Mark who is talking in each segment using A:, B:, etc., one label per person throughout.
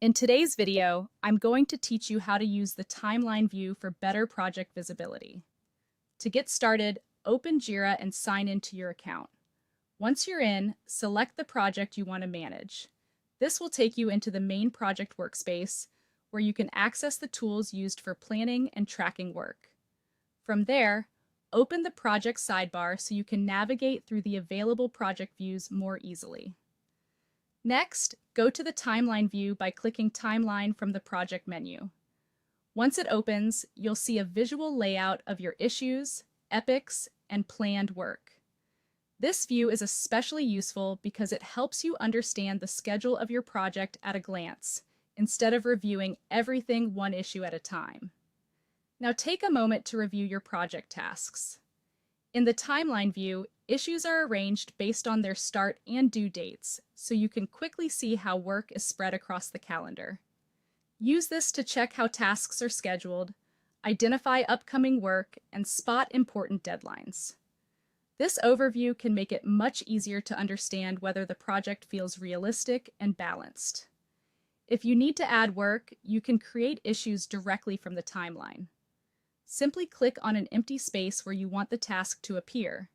A: In today's video, I'm going to teach you how to use the timeline view for better project visibility. To get started, open Jira and sign into your account. Once you're in, select the project you want to manage. This will take you into the main project workspace, where you can access the tools used for planning and tracking work. From there, open the project sidebar so you can navigate through the available project views more easily. Next, go to the Timeline view by clicking Timeline from the project menu. Once it opens, you'll see a visual layout of your issues, epics, and planned work. This view is especially useful because it helps you understand the schedule of your project at a glance, instead of reviewing everything one issue at a time. Now take a moment to review your project tasks. In the Timeline view, issues are arranged based on their start and due dates, so you can quickly see how work is spread across the calendar. Use this to check how tasks are scheduled, identify upcoming work, and spot important deadlines. This overview can make it much easier to understand whether the project feels realistic and balanced. If you need to add work, you can create issues directly from the timeline. Simply click on an empty space where you want the task to appear.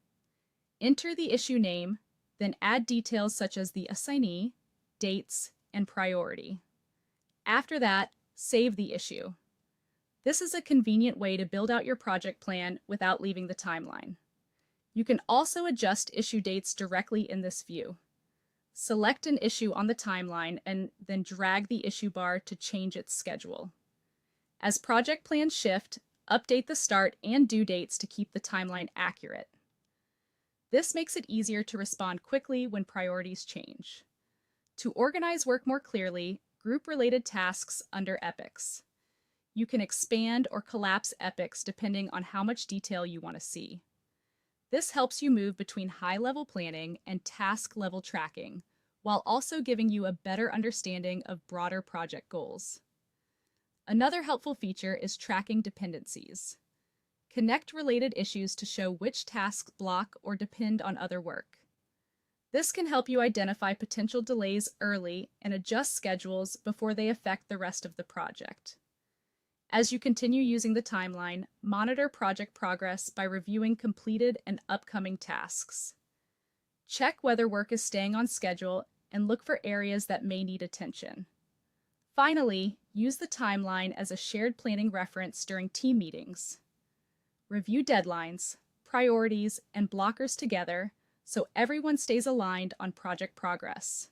A: Enter the issue name, then add details such as the assignee, dates, and priority. After that, save the issue. This is a convenient way to build out your project plan without leaving the timeline. You can also adjust issue dates directly in this view. Select an issue on the timeline and then drag the issue bar to change its schedule. As project plans shift, update the start and due dates to keep the timeline accurate. This makes it easier to respond quickly when priorities change. To organize work more clearly, group related tasks under epics. You can expand or collapse epics depending on how much detail you want to see. This helps you move between high-level planning and task-level tracking, while also giving you a better understanding of broader project goals. Another helpful feature is tracking dependencies. Connect related issues to show which tasks block or depend on other work. This can help you identify potential delays early and adjust schedules before they affect the rest of the project. As you continue using the timeline, monitor project progress by reviewing completed and upcoming tasks. Check whether work is staying on schedule and look for areas that may need attention. Finally, use the timeline as a shared planning reference during team meetings. Review deadlines, priorities, and blockers together so everyone stays aligned on project progress.